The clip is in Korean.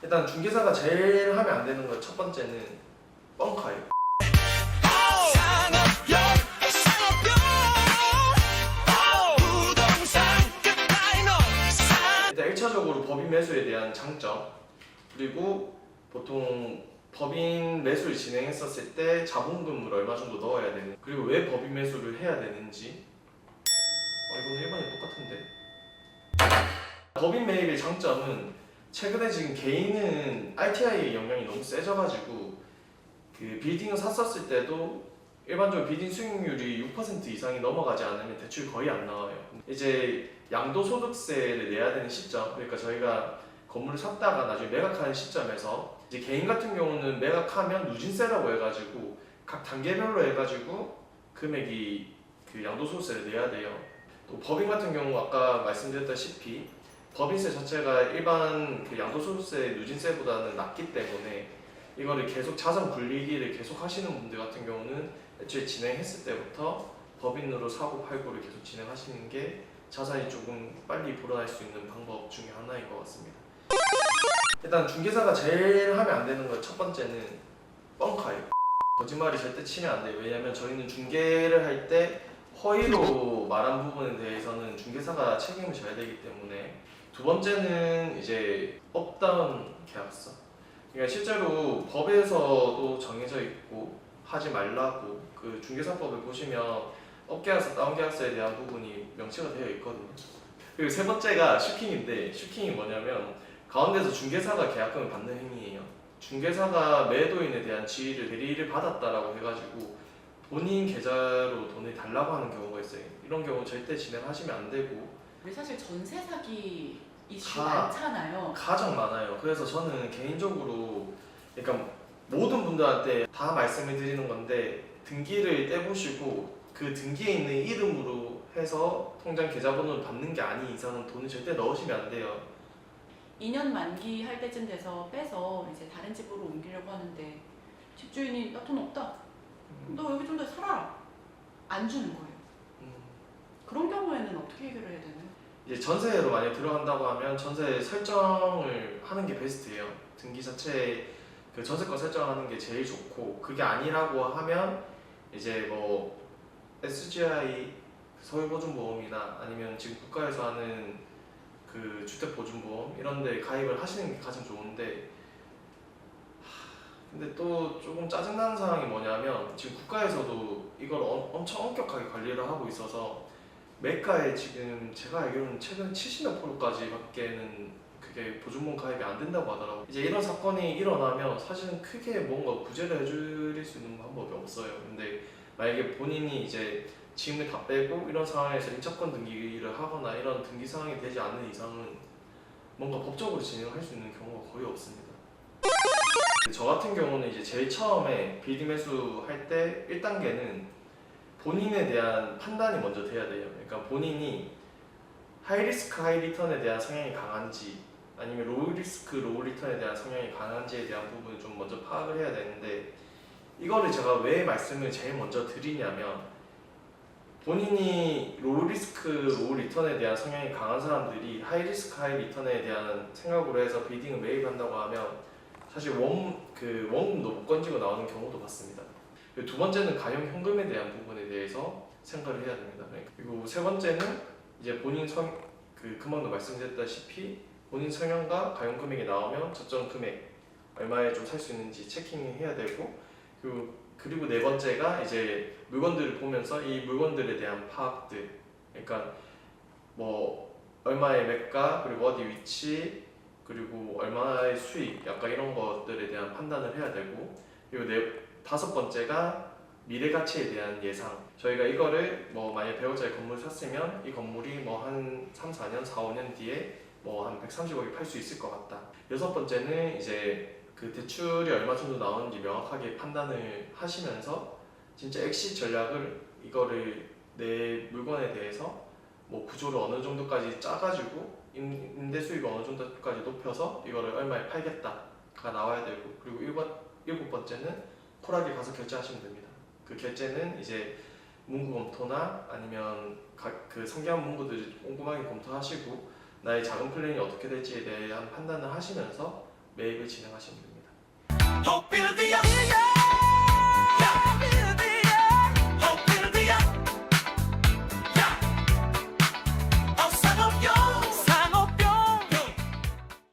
일단 중개사가 제일 하면 안 되는 거 첫 번째는 뻥카예요. 일단 1차적으로 법인 매수에 대한 장점, 그리고 보통 법인 매수를 진행했었을 때 자본금을 얼마 정도 넣어야 되는, 그리고 왜 법인 매수를 해야 되는지. 이거는 일반이 똑같은데. 법인 매입의 장점은 최근에 지금 개인은 RTI의 영향이 너무 세져가지고 그 빌딩을 샀었을 때도 일반적으로 빌딩 수익률이 6% 이상이 넘어가지 않으면 대출 거의 안 나와요. 이제 양도소득세를 내야 되는 시점, 그러니까 저희가 건물을 샀다가 나중에 매각하는 시점에서 이제 개인 같은 경우는 매각하면 누진세라고 해가지고 각 단계별로 해가지고 금액이 그 양도소득세를 내야 돼요. 또 법인 같은 경우 아까 말씀드렸다시피 법인세 자체가 일반 그 양도소득세 누진세보다는 낮기 때문에 이거를 계속 자산 굴리기를 계속 하시는 분들 같은 경우는 애초에 진행했을 때부터 법인으로 사고 팔고를 계속 진행하시는 게 자산이 조금 빨리 불어날 수 있는 방법 중에 하나인 것 같습니다. 일단 중개사가 제일 하면 안 되는 거 첫 번째는 뻥카예요. 거짓말이 절대 치면 안 돼요. 왜냐면 저희는 중개를 할 때 허위로 말한 부분에 대해서는 중개사가 책임을 져야 되기 때문에. 두 번째는 이제 업다운 계약서. 그러니까 실제로 법에서도 정해져 있고 하지 말라고, 그 중개사법을 보시면 업계약서, 다운계약서에 대한 부분이 명시가 되어 있거든요. 그리고 세 번째가 슈킹인데, 슈킹이 뭐냐면 가운데서 중개사가 계약금을 받는 행위예요. 중개사가 매도인에 대한 지위를 대리를 받았다라고 해가지고 본인 계좌로 돈을 달라고 하는 경우가 있어요. 이런 경우 절대 진행하시면 안 되고. 우리 사실 전세 사기 이슈 많잖아요. 가장 많아요. 그래서 저는 개인적으로, 그러니까 모든 분들한테 다 말씀을 드리는 건데, 등기를 떼보시고 그 등기에 있는 이름으로 해서 통장 계좌번호를 받는 게 아닌 이상은 돈을 절대 넣으시면 안 돼요. 2년 만기 할 때쯤 돼서 빼서 이제 다른 집으로 옮기려고 하는데 집주인이 나 돈 없다. 너 여기 좀 더 살아라. 안 주는 거예요. 그런 경우에는 어떻게 해결을 해야 되나요? 이제 전세로 만약 들어간다고 하면 전세 설정을 하는 게 베스트예요. 등기 자체에 그 전세권 설정하는 게 제일 좋고, 그게 아니라고 하면 이제 뭐 SGI 서울보증보험이나 아니면 지금 국가에서 하는 그 주택보증보험 이런 데 가입을 하시는 게 가장 좋은데, 근데 또 조금 짜증나는 상황이 뭐냐면 지금 국가에서도 이걸 엄청 엄격하게 관리를 하고 있어서 매가에 지금 제가 알기로는 최근 70몇 프로까지 밖에는 그게 보증보험 가입이 안 된다고 하더라고요. 이제 이런 사건이 일어나면 사실은 크게 뭔가 구제를 해줄 수 있는 방법이 없어요. 근데 만약에 본인이 이제 짐을 다 빼고 이런 상황에서 임차권 등기를 하거나 이런 등기 상황이 되지 않는 이상은 뭔가 법적으로 진행할 수 있는 경우가 거의 없습니다. 저 같은 경우는 이제 제일 처음에 빌딩 매수 할 때 1단계는 본인에 대한 판단이 먼저 돼야 돼요. 그러니까 본인이 하이리스크 하이리턴에 대한 성향이 강한지 아니면 로우리스크 로우리턴에 대한 성향이 강한지에 대한 부분을 좀 먼저 파악을 해야 되는데, 이거를 제가 왜 말씀을 제일 먼저 드리냐면, 본인이 로우리스크 로우리턴에 대한 성향이 강한 사람들이 하이리스크 하이리턴에 대한 생각으로 해서 빌딩을 매입한다고 하면 사실 원금도 못 건지고 나오는 경우도 봤습니다. 두 번째는 가용 현금에 대한 부분에 대해서 생각을 해야 됩니다. 그리고 세 번째는 이제 본인 금방도 말씀드렸다시피 본인 성향과 가용 금액이 나오면 적정 금액 얼마에 좀 살 수 있는지 체킹해야 되고, 그리고 네 번째가 이제 물건들을 보면서 이 물건들에 대한 파악들, 그러니까 뭐 얼마의 매가, 그리고 어디 위치, 그리고 얼마의 수익, 약간 이런 것들에 대한 판단을 해야 되고, 그리고 다섯 번째가 미래 가치에 대한 예상. 저희가 이거를 뭐 만약 100억짜리 건물 샀으면 이 건물이 뭐 한 3, 4년, 4, 5년 뒤에 뭐 한 130억에 팔 수 있을 것 같다. 여섯 번째는 이제 그 대출이 얼마 정도 나오는지 명확하게 판단을 하시면서 진짜 엑시 전략을, 이거를 내 물건에 대해서 뭐 구조를 어느 정도까지 짜가지고 임대 수익을 어느 정도까지 높여서 이거를 얼마에 팔겠다가 나와야 되고, 그리고 일곱 번째는 콜하게 가서 결제하시면 됩니다. 그 결제는 이제 문구 검토나 아니면 그 상기한 문구들을 꼼꼼하게 검토하시고 나의 자금 플랜이 어떻게 될지에 대한 판단을 하시면서 매입을 진행하시면 됩니다. Don't build the